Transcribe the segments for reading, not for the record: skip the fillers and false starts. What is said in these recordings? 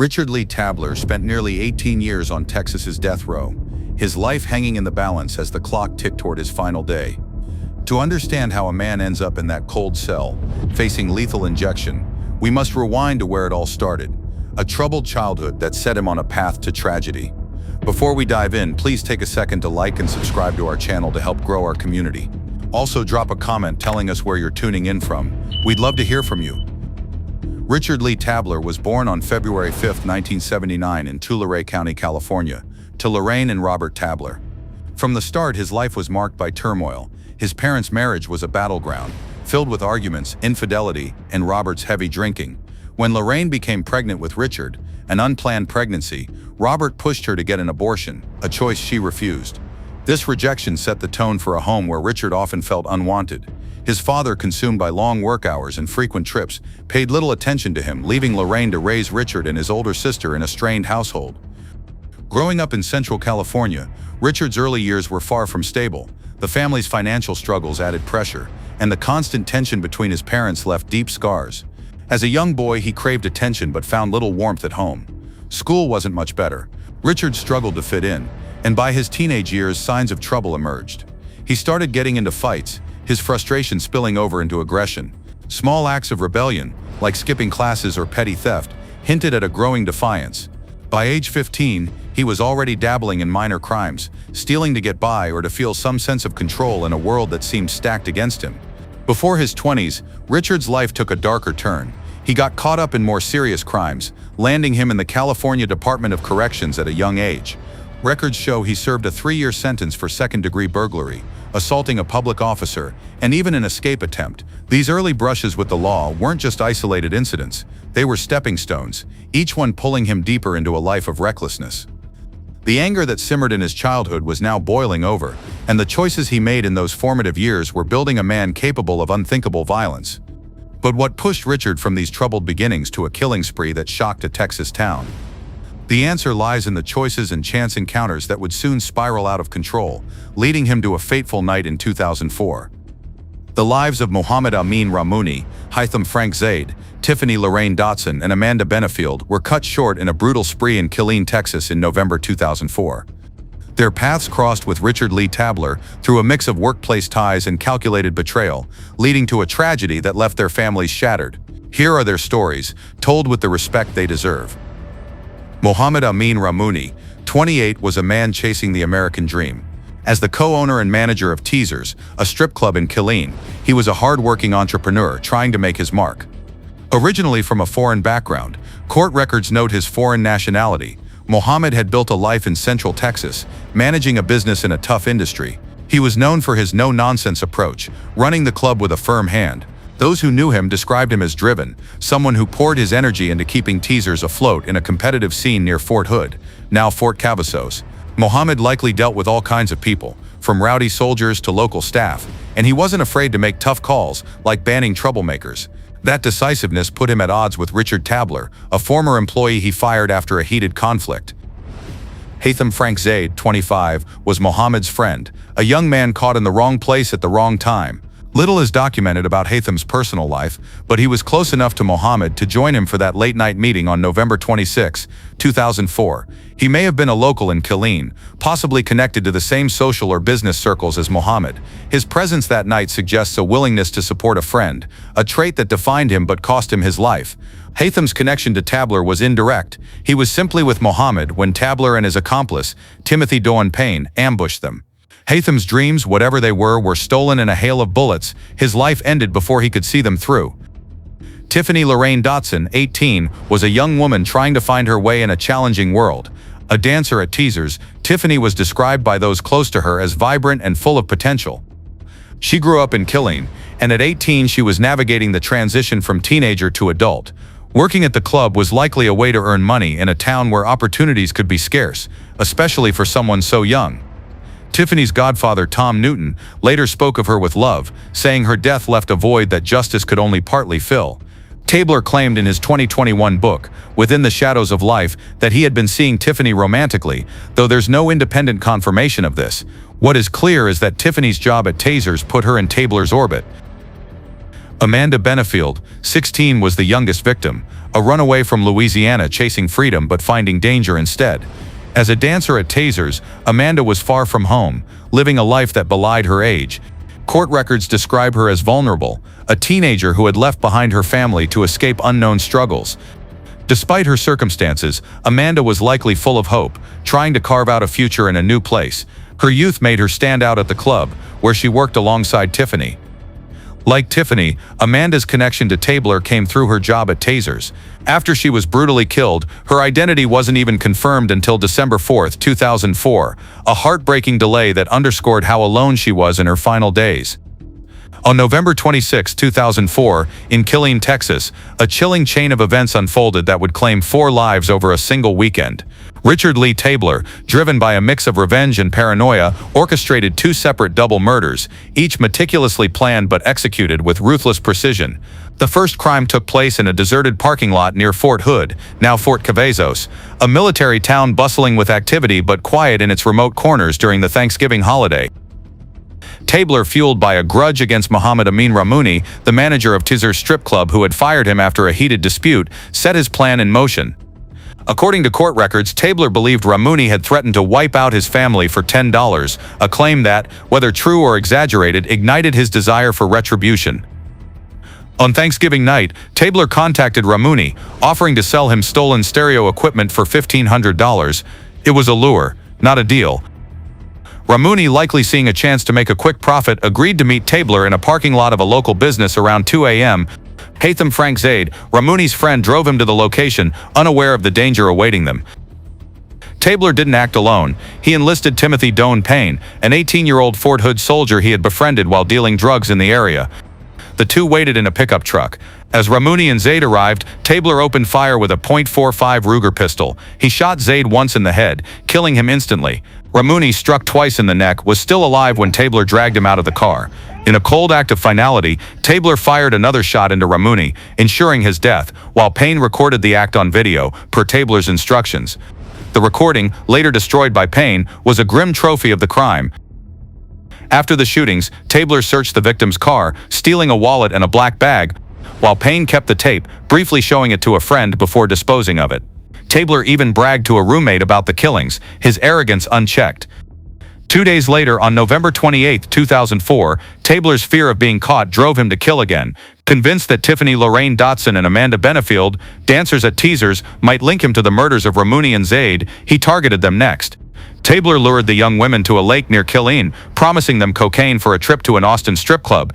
Richard Lee Tabler spent nearly 18 years on Texas's death row, his life hanging in the balance as the clock ticked toward his final day. To understand how a man ends up in that cold cell, facing lethal injection, we must rewind to where it all started, a troubled childhood that set him on a path to tragedy. Before we dive in, please take a second to like and subscribe to our channel to help grow our community. Also, drop a comment telling us where you're tuning in from. We'd love to hear from you. Richard Lee Tabler was born on February 5, 1979 in Tulare County, California, to Lorraine and Robert Tabler. From the start, his life was marked by turmoil. His parents' marriage was a battleground, filled with arguments, infidelity, and Robert's heavy drinking. When Lorraine became pregnant with Richard, an unplanned pregnancy, Robert pushed her to get an abortion, a choice she refused. This rejection set the tone for a home where Richard often felt unwanted. His father, consumed by long work hours and frequent trips, paid little attention to him, leaving Lorraine to raise Richard and his older sister in a strained household. Growing up in Central California, Richard's early years were far from stable. The family's financial struggles added pressure, and the constant tension between his parents left deep scars. As a young boy, he craved attention but found little warmth at home. School wasn't much better. Richard struggled to fit in, and by his teenage years, signs of trouble emerged. He started getting into fights, his frustration spilling over into aggression. Small acts of rebellion, like skipping classes or petty theft, hinted at a growing defiance. By age 15, he was already dabbling in minor crimes, stealing to get by or to feel some sense of control in a world that seemed stacked against him. Before his 20s, Richard's life took a darker turn. He got caught up in more serious crimes, landing him in the California Department of Corrections at a young age. Records show he served a 3-year sentence for second-degree burglary, assaulting a public officer, and even an escape attempt. These early brushes with the law weren't just isolated incidents, they were stepping stones, each one pulling him deeper into a life of recklessness. The anger that simmered in his childhood was now boiling over, and the choices he made in those formative years were building a man capable of unthinkable violence. But what pushed Richard from these troubled beginnings to a killing spree that shocked a Texas town? The answer lies in the choices and chance encounters that would soon spiral out of control, leading him to a fateful night in 2004. The lives of Mohammed Amin Ramouni, Haitham Frank Zaid, Tiffany Lorraine Dotson, and Amanda Benefield were cut short in a brutal spree in Killeen, Texas in November 2004. Their paths crossed with Richard Lee Tabler through a mix of workplace ties and calculated betrayal, leading to a tragedy that left their families shattered. Here are their stories, told with the respect they deserve. Mohammed Amin Ramouni, 28, was a man chasing the American dream. As the co-owner and manager of Teasers, a strip club in Killeen, he was a hard-working entrepreneur trying to make his mark. Originally from a foreign background, court records note his foreign nationality. Mohammed had built a life in Central Texas, managing a business in a tough industry. He was known for his no-nonsense approach, running the club with a firm hand. Those who knew him described him as driven, someone who poured his energy into keeping Teasers afloat in a competitive scene near Fort Hood, now Fort Cavazos. Mohammed likely dealt with all kinds of people, from rowdy soldiers to local staff, and he wasn't afraid to make tough calls, like banning troublemakers. That decisiveness put him at odds with Richard Tabler, a former employee he fired after a heated conflict. Haitham Frank Zaid, 25, was Mohammed's friend, a young man caught in the wrong place at the wrong time. Little is documented about Haytham's personal life, but he was close enough to Mohammed to join him for that late-night meeting on November 26, 2004. He may have been a local in Killeen, possibly connected to the same social or business circles as Mohammed. His presence that night suggests a willingness to support a friend, a trait that defined him but cost him his life. Haytham's connection to Tabler was indirect. He was simply with Mohammed when Tabler and his accomplice, Timothy Doan Payne, ambushed them. Haytham's dreams, whatever they were stolen in a hail of bullets. His life ended before he could see them through. Tiffany Lorraine Dotson, 18, was a young woman trying to find her way in a challenging world. A dancer at Teasers, Tiffany was described by those close to her as vibrant and full of potential. She grew up in Killeen, and at 18 she was navigating the transition from teenager to adult. Working at the club was likely a way to earn money in a town where opportunities could be scarce, especially for someone so young. Tiffany's godfather, Tom Newton, later spoke of her with love, saying her death left a void that justice could only partly fill. Tabler claimed in his 2021 book, Within the Shadows of Life, that he had been seeing Tiffany romantically, though there's no independent confirmation of this. What is clear is that Tiffany's job at Teasers put her in Tabler's orbit. Amanda Benefield, 16, was the youngest victim, a runaway from Louisiana chasing freedom but finding danger instead. As a dancer at Tasers, Amanda was far from home, living a life that belied her age. Court records describe her as vulnerable, a teenager who had left behind her family to escape unknown struggles. Despite her circumstances, Amanda was likely full of hope, trying to carve out a future in a new place. Her youth made her stand out at the club, where she worked alongside Tiffany. Like Tiffany, Amanda's connection to Tabler came through her job at Tasers. After she was brutally killed, her identity wasn't even confirmed until December 4, 2004, a heartbreaking delay that underscored how alone she was in her final days. On November 26, 2004, in Killeen, Texas, a chilling chain of events unfolded that would claim 4 lives over a single weekend. Richard Lee Tabler, driven by a mix of revenge and paranoia, orchestrated 2 separate double murders, each meticulously planned but executed with ruthless precision. The first crime took place in a deserted parking lot near Fort Hood, now Fort Cavazos, a military town bustling with activity but quiet in its remote corners during the Thanksgiving holiday. Tabler, fueled by a grudge against Muhammad Amin Ramouni, the manager of Tasers strip club who had fired him after a heated dispute, set his plan in motion. According to court records, Tabler believed Ramouni had threatened to wipe out his family for $10, a claim that, whether true or exaggerated, ignited his desire for retribution. On Thanksgiving night, Tabler contacted Ramouni, offering to sell him stolen stereo equipment for $1,500. It was a lure, not a deal. Ramouni, likely seeing a chance to make a quick profit, agreed to meet Tabler in a parking lot of a local business around 2 a.m. Haitham Frank Zaid, Ramouni's friend, drove him to the location, unaware of the danger awaiting them. Tabler didn't act alone. He enlisted Timothy Doane Payne, an 18-year-old Fort Hood soldier he had befriended while dealing drugs in the area. The two waited in a pickup truck. As Ramouni and Zaid arrived, Tabler opened fire with a .45 Ruger pistol. He shot Zaid once in the head, killing him instantly. Ramouni, struck twice in the neck, was still alive when Tabler dragged him out of the car. In a cold act of finality, Tabler fired another shot into Ramouni, ensuring his death, while Payne recorded the act on video, per Tabler's instructions. The recording, later destroyed by Payne, was a grim trophy of the crime. After the shootings, Tabler searched the victim's car, stealing a wallet and a black bag, while Payne kept the tape, briefly showing it to a friend before disposing of it. Tabler even bragged to a roommate about the killings, his arrogance unchecked. 2 days later, on November 28, 2004, Tabler's fear of being caught drove him to kill again. Convinced that Tiffany Lorraine Dotson and Amanda Benefield, dancers at Tasers, might link him to the murders of Ramouni and Zaid, he targeted them next. Tabler lured the young women to a lake near Killeen, promising them cocaine for a trip to an Austin strip club.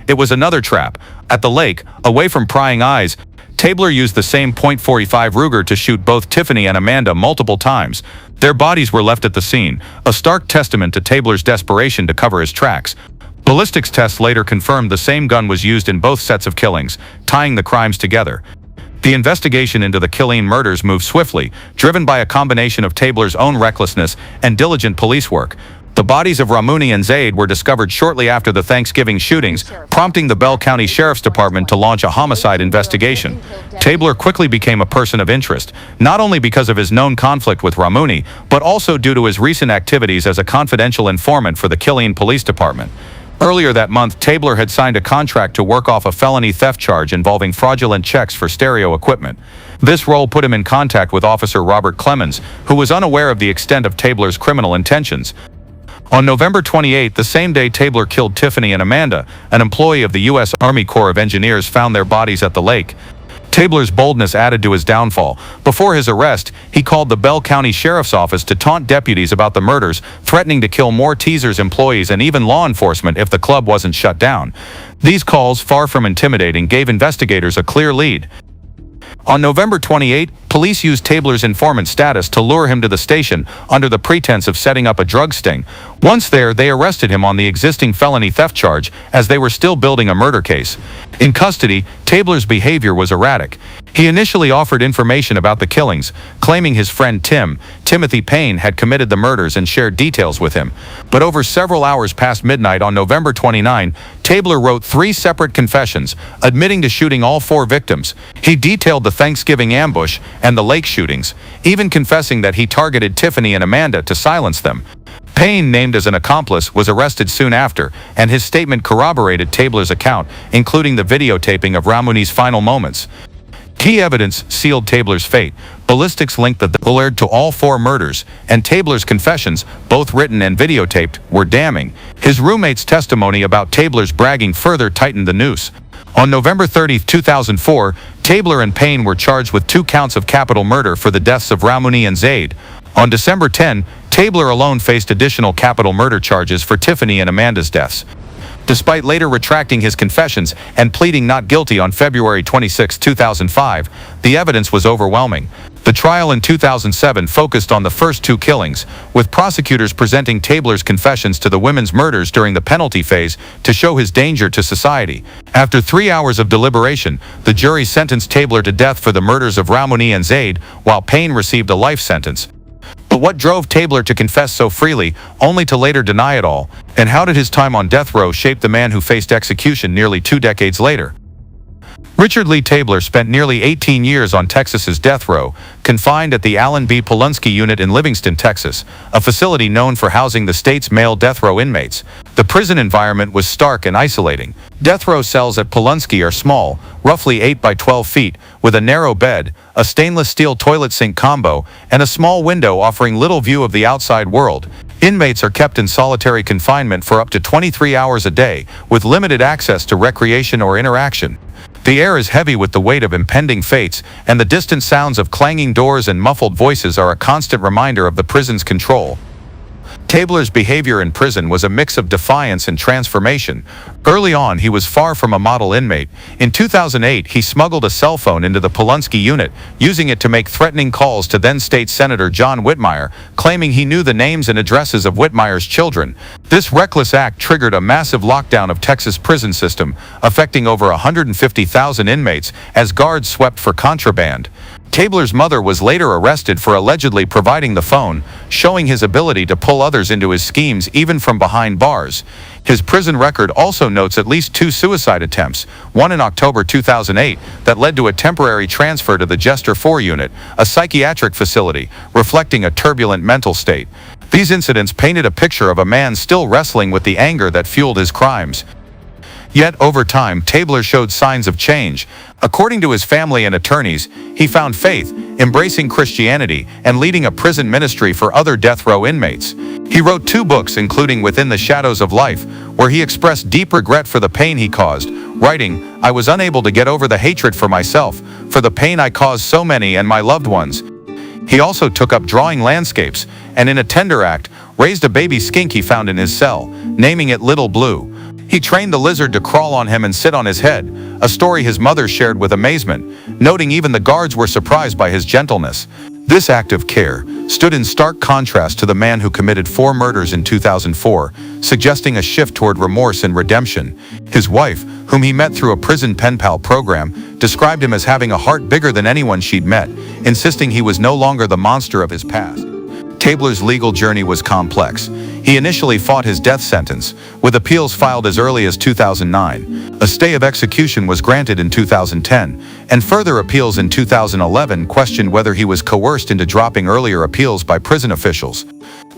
It was another trap. At the lake, away from prying eyes, Tabler used the same .45 Ruger to shoot both Tiffany and Amanda multiple times. Their bodies were left at the scene, a stark testament to Tabler's desperation to cover his tracks. Ballistics tests later confirmed the same gun was used in both sets of killings, tying the crimes together. The investigation into the Killeen murders moved swiftly, driven by a combination of Tabler's own recklessness and diligent police work. The bodies of Ramouni and Zaid were discovered shortly after the Thanksgiving shootings, prompting the Bell County Sheriff's Department to launch a homicide investigation. Tabler quickly became a person of interest, not only because of his known conflict with Ramouni, but also due to his recent activities as a confidential informant for the Killeen Police Department. Earlier that month, Tabler had signed a contract to work off a felony theft charge involving fraudulent checks for stereo equipment. This role put him in contact with Officer Robert Clemens, who was unaware of the extent of Tabler's criminal intentions. On November 28, the same day Tabler killed Tiffany and Amanda, an employee of the U.S. Army Corps of Engineers found their bodies at the lake. Tabler's boldness added to his downfall. Before his arrest, he called the Bell County Sheriff's Office to taunt deputies about the murders, threatening to kill more Tasers employees and even law enforcement if the club wasn't shut down. These calls, far from intimidating, gave investigators a clear lead. On November 28, police used Tabler's informant status to lure him to the station under the pretense of setting up a drug sting. Once there, they arrested him on the existing felony theft charge, as they were still building a murder case. In custody, Tabler's behavior was erratic. He initially offered information about the killings, claiming his friend Timothy Payne, had committed the murders and shared details with him. But over several hours past midnight on November 29, Tabler wrote 3 separate confessions, admitting to shooting all 4 victims. He detailed the Thanksgiving ambush and the lake shootings, even confessing that he targeted Tiffany and Amanda to silence them. Payne, named as an accomplice, was arrested soon after, and his statement corroborated Tabler's account, including the videotaping of Ramuni's final moments. Key evidence sealed Tabler's fate. Ballistics linked the alert to all 4 murders, and Tabler's confessions, both written and videotaped, were damning. His roommate's testimony about Tabler's bragging further tightened the noose. On November 30, 2004, Tabler and Payne were charged with 2 counts of capital murder for the deaths of Ramuni and Zaid. On December 10, Tabler alone faced additional capital murder charges for Tiffany and Amanda's deaths. Despite later retracting his confessions and pleading not guilty on February 26, 2005, the evidence was overwhelming. The trial in 2007 focused on the first 2 killings, with prosecutors presenting Tabler's confessions to the women's murders during the penalty phase to show his danger to society. After 3 hours of deliberation, the jury sentenced Tabler to death for the murders of Ramuni and Zaid, while Payne received a life sentence. But what drove Tabler to confess so freely, only to later deny it all? And how did his time on death row shape the man who faced execution nearly 2 decades later? Richard Lee Tabler spent nearly 18 years on Texas's death row, confined at the Allen B. Polunsky Unit in Livingston, Texas, a facility known for housing the state's male death row inmates. The prison environment was stark and isolating. Death row cells at Polunsky are small, roughly 8 by 12 feet, with a narrow bed, a stainless steel toilet sink combo, and a small window offering little view of the outside world. Inmates are kept in solitary confinement for up to 23 hours a day, with limited access to recreation or interaction. The air is heavy with the weight of impending fates, and the distant sounds of clanging doors and muffled voices are a constant reminder of the prison's control. Tabler's behavior in prison was a mix of defiance and transformation. Early on, he was far from a model inmate. In 2008, he smuggled a cell phone into the Polunsky unit, using it to make threatening calls to then-State Senator John Whitmire, claiming he knew the names and addresses of Whitmire's children. This reckless act triggered a massive lockdown of Texas' prison system, affecting over 150,000 inmates as guards swept for contraband. Tabler's mother was later arrested for allegedly providing the phone, showing his ability to pull others into his schemes even from behind bars. His prison record also notes at least 2 suicide attempts, one in October 2008 that led to a temporary transfer to the Jester 4 unit, a psychiatric facility, reflecting a turbulent mental state. These incidents painted a picture of a man still wrestling with the anger that fueled his crimes. Yet, over time, Tabler showed signs of change. According to his family and attorneys, he found faith, embracing Christianity, and leading a prison ministry for other death row inmates. He wrote 2 books, including Within the Shadows of Life, where he expressed deep regret for the pain he caused, writing, "I was unable to get over the hatred for myself, for the pain I caused so many and my loved ones." He also took up drawing landscapes, and in a tender act, raised a baby skink he found in his cell, naming it Little Blue. He trained the lizard to crawl on him and sit on his head, a story his mother shared with amazement, noting even the guards were surprised by his gentleness. This act of care stood in stark contrast to the man who committed 4 murders in 2004, suggesting a shift toward remorse and redemption. His wife, whom he met through a prison pen pal program, described him as having a heart bigger than anyone she'd met, insisting he was no longer the monster of his past. Tabler's legal journey was complex. He initially fought his death sentence, with appeals filed as early as 2009. A stay of execution was granted in 2010, and further appeals in 2011 questioned whether he was coerced into dropping earlier appeals by prison officials.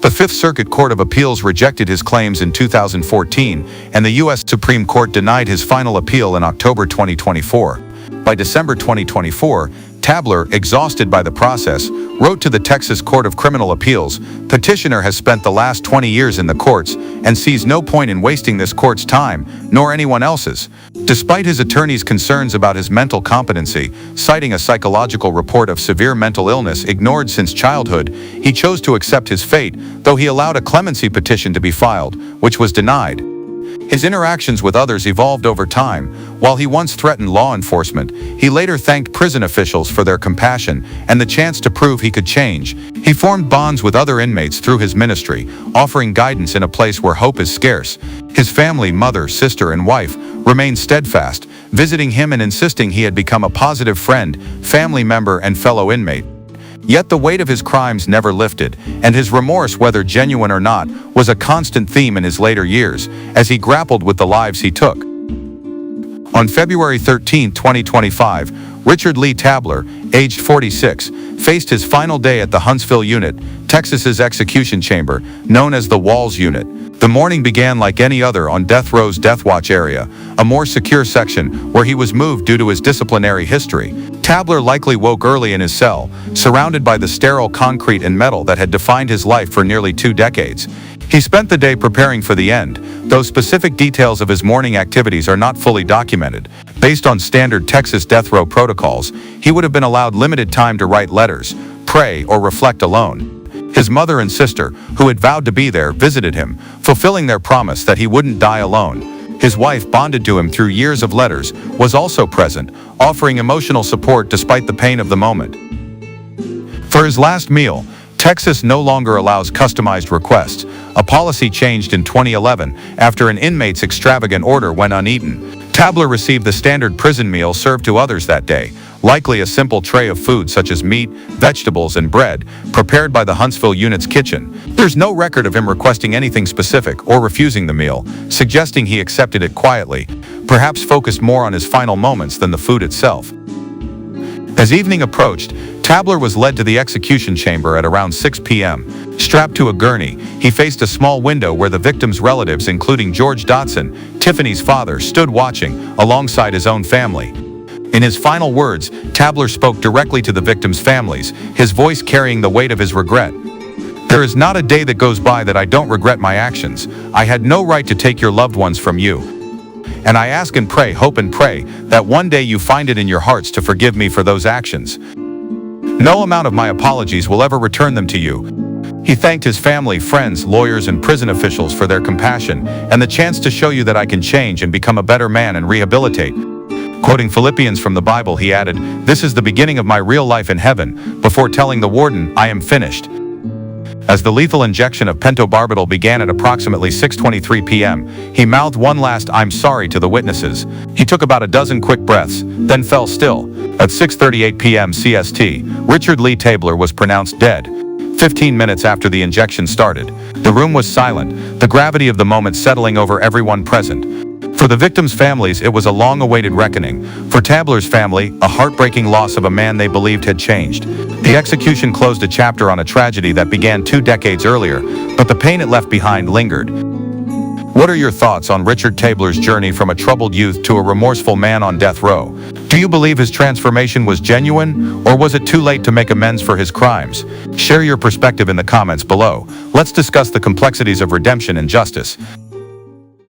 The Fifth Circuit Court of Appeals rejected his claims in 2014, and the U.S. Supreme Court denied his final appeal in October 2024. By December 2024, Tabler, exhausted by the process, wrote to the Texas Court of Criminal Appeals, "Petitioner has spent the last 20 years in the courts and sees no point in wasting this court's time, nor anyone else's." Despite his attorney's concerns about his mental competency, citing a psychological report of severe mental illness ignored since childhood, he chose to accept his fate, though he allowed a clemency petition to be filed, which was denied. His interactions with others evolved over time. While he once threatened law enforcement, he later thanked prison officials for their compassion and the chance to prove he could change. He formed bonds with other inmates through his ministry, offering guidance in a place where hope is scarce. His family, mother, sister, and wife remained steadfast, visiting him and insisting he had become a positive friend, family member, and fellow inmate. Yet the weight of his crimes never lifted, and his remorse, whether genuine or not, was a constant theme in his later years, as he grappled with the lives he took. On February 13, 2025, Richard Lee Tabler, aged 46, faced his final day at the Huntsville Unit, Texas's execution chamber, known as the Walls Unit. The morning began like any other on death row's death watch area, a more secure section where he was moved due to his disciplinary history. Tabler likely woke early in his cell, surrounded by the sterile concrete and metal that had defined his life for nearly 2 decades. He spent the day preparing for the end, though specific details of his morning activities are not fully documented. Based on standard Texas death row protocols, he would have been allowed limited time to write letters, pray, or reflect alone. His mother and sister, who had vowed to be there, visited him, fulfilling their promise that he wouldn't die alone. His wife, bonded to him through years of letters, was also present, offering emotional support despite the pain of the moment. For his last meal, Texas no longer allows customized requests, a policy changed in 2011 after an inmate's extravagant order went uneaten. Tabler received the standard prison meal served to others that day, likely a simple tray of food such as meat, vegetables, and bread, prepared by the Huntsville Unit's kitchen. There's no record of him requesting anything specific or refusing the meal, suggesting he accepted it quietly, perhaps focused more on his final moments than the food itself. As evening approached, Tabler was led to the execution chamber at around 6 p.m. Strapped to a gurney, he faced a small window where the victim's relatives, including George Dotson, Tiffany's father, stood watching, alongside his own family. In his final words, Tabler spoke directly to the victims' families, his voice carrying the weight of his regret. "There is not a day that goes by that I don't regret my actions. I had no right to take your loved ones from you. And I ask and pray, hope and pray, that one day you find it in your hearts to forgive me for those actions. No amount of my apologies will ever return them to you." He thanked his family, friends, lawyers, and prison officials for their compassion and the chance to show you that I can change and become a better man and rehabilitate. Quoting Philippians from the Bible, he added, "This is the beginning of my real life in heaven," before telling the warden, "I am finished." As the lethal injection of pentobarbital began at approximately 6:23 p.m., he mouthed one last "I'm sorry" to the witnesses. He took about a dozen quick breaths, then fell still. At 6:38 p.m. CST, Richard Lee Tabler was pronounced dead. 15 minutes after the injection started, the room was silent, the gravity of the moment settling over everyone present. For the victims' families, it was a long-awaited reckoning. For Tabler's family, a heartbreaking loss of a man they believed had changed. The execution closed a chapter on a tragedy that began 2 decades earlier, but the pain it left behind lingered. What are your thoughts on Richard Tabler's journey from a troubled youth to a remorseful man on death row? Do you believe his transformation was genuine, or was it too late to make amends for his crimes? Share your perspective in the comments below. Let's discuss the complexities of redemption and justice.